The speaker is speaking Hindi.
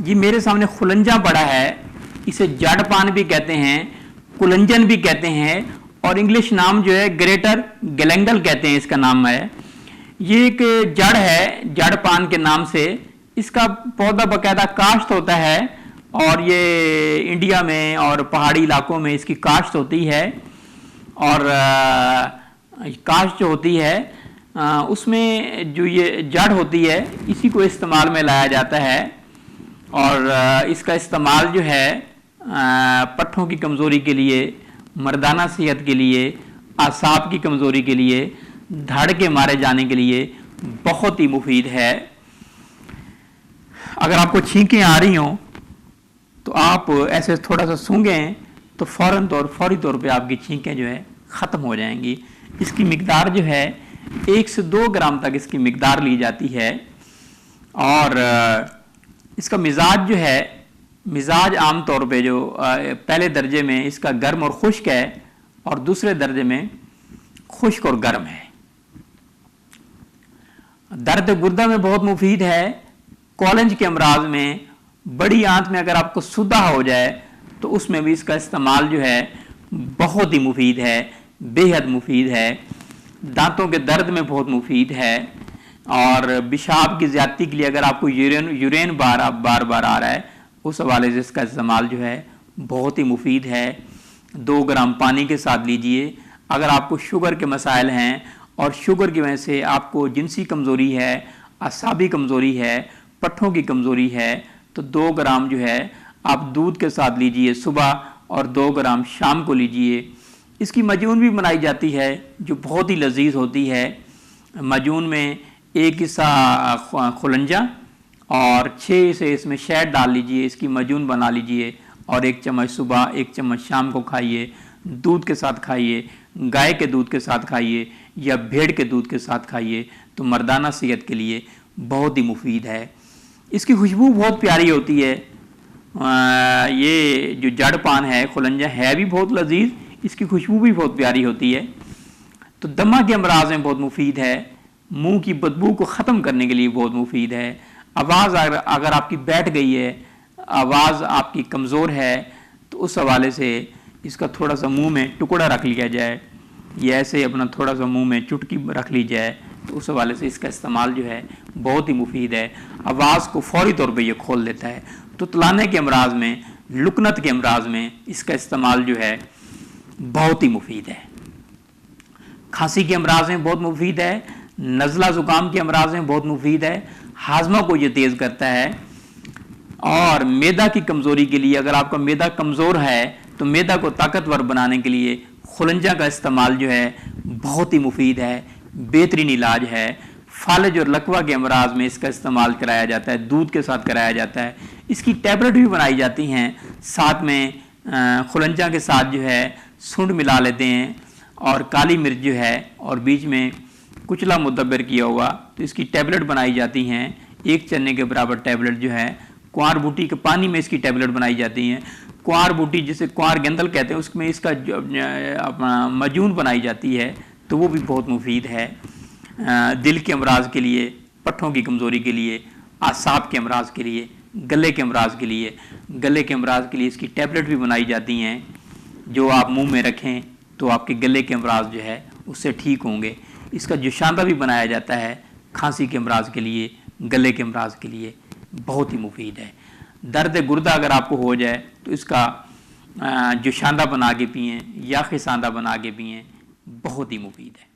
ये मेरे सामने खुलंजा पड़ा है, इसे जड़ पान भी कहते हैं, कुलंजन भी कहते हैं, और इंग्लिश नाम जो है ग्रेटर गैलेंगल कहते हैं, इसका नाम है। ये एक जड़ है, जड़ पान के नाम से। इसका पौधा बाकायदा काश्त होता है और ये इंडिया में और पहाड़ी इलाकों में इसकी काश्त होती है। और काश्त जो होती है उसमें जो ये जड़ होती है इसी को इस्तेमाल में लाया जाता है। और इसका इस्तेमाल जो है पट्ठों की कमज़ोरी के लिए, मर्दाना सेहत के लिए, आसाब की कमज़ोरी के लिए, धड़ के मारे जाने के लिए बहुत ही मुफीद है। अगर आपको छींकें आ रही हों तो आप ऐसे थोड़ा सा सूंघें तो फौरी तौर पे आपकी छींकें जो है ख़त्म हो जाएंगी। इसकी मिकदार जो है 1 से 2 ग्राम तक इसकी मिकदार ली जाती है। और इसका मिजाज जो है, मिजाज आम तौर पे जो पहले दर्जे में इसका गर्म और खुश्क है और दूसरे दर्जे में खुश्क और गर्म है। दर्द गुर्दा में बहुत मुफीद है। कॉलेज के अमराज में, बड़ी आंत में अगर आपको सुद्दा हो जाए तो उसमें भी इसका इस्तेमाल जो है बहुत ही मुफीद है, बेहद मुफीद है। दांतों के दर्द में बहुत मुफीद है। और पेशाब की ज़्यादती के लिए अगर आपको यूरेन बार आ रहा है, उस हवाले से इसका इस्तेमाल जो है बहुत ही मुफीद है। 2 ग्राम पानी के साथ लीजिए। अगर आपको शुगर के मसाइल हैं और शुगर की वजह से आपको जिनसी कमज़ोरी है, असाबी कमज़ोरी है, पट्ठों की कमज़ोरी है, तो 2 ग्राम जो है आप दूध के साथ लीजिए सुबह और 2 ग्राम शाम को लीजिए। इसकी मजून भी बनाई जाती है जो बहुत ही लजीज होती है। मजून में 1 हिस्सा खुलंजा और 6 हिस्से इसमें शहद डाल लीजिए, इसकी मजून बना लीजिए और 1 चम्मच सुबह 1 चम्मच शाम को खाइए। दूध के साथ खाइए, गाय के दूध के साथ खाइए या भेड़ के दूध के साथ खाइए, तो मर्दाना सेहत के लिए बहुत ही मुफीद है। इसकी खुशबू बहुत प्यारी होती है। ये जो जड़ पान है, खुलंजा है भी बहुत लजीज, इसकी खुशबू भी बहुत प्यारी होती है। तो दमा के अमराज में बहुत मुफीद है। मुंह की बदबू को ख़त्म करने के लिए बहुत मुफीद है। आवाज़ अगर आपकी बैठ गई है, आवाज़ आपकी कमज़ोर है, तो उस हवाले से इसका थोड़ा सा मुंह में टुकड़ा रख लिया जाए या ऐसे अपना थोड़ा सा मुंह में चुटकी रख ली जाए, तो उस हवाले से इसका इस्तेमाल जो है बहुत ही मुफीद है। आवाज़ को फौरी तौर पे ये खोल देता है। तो तुतलाने के अमराज में, लुकनत के अमराज में इसका इस्तेमाल जो है बहुत ही मुफीद है। खांसी के अमराज में बहुत मुफीद है। नज़ला ज़ुकाम के अमराज में बहुत मुफीद है। हाजमा को ये तेज़ करता है। और मैदा की कमज़ोरी के लिए, अगर आपका मैदा कमज़ोर है तो मैदा को ताकतवर बनाने के लिए खुलंजा का इस्तेमाल जो है बहुत ही मुफीद है, बेहतरीन इलाज है। फालज और लकवा के अमराज में इसका इस्तेमाल कराया जाता है, दूध के साथ कराया जाता है। इसकी टैबलेट भी बनाई जाती हैं। साथ में खुलंजा के साथ जो है सूंड मिला लेते हैं और काली मिर्च जो है और बीच में कुचला मुदब्बर किया हुआ, तो इसकी टैबलेट बनाई जाती हैं। 1 चने के बराबर टैबलेट जो है कुंवार बूटी के पानी में इसकी टैबलेट बनाई जाती हैं। कुंवार बूटी जिसे कुंवार गेंदल कहते हैं, उसमें इसका अपना मजून बनाई जाती है, तो वो भी बहुत मुफीद है। दिल के अमराज के लिए, पट्ठों की कमज़ोरी के लिए, आसाब के अमराज के लिए, गले के अमराज के लिए, गले के अमराज के लिए इसकी टैबलेट भी बनाई जाती हैं, जो आप मुंह में रखें तो आपके गले के अमराज जो है उससे ठीक होंगे। इसका जुशांदा भी बनाया जाता है खांसी के अमराज के लिए, गले के अमराज के लिए, बहुत ही मुफीद है। दर्द गुर्दा अगर आपको हो जाए तो इसका जुशांदा बना के पिएँ या खिसांदा बना के पिएँ, बहुत ही मुफीद है।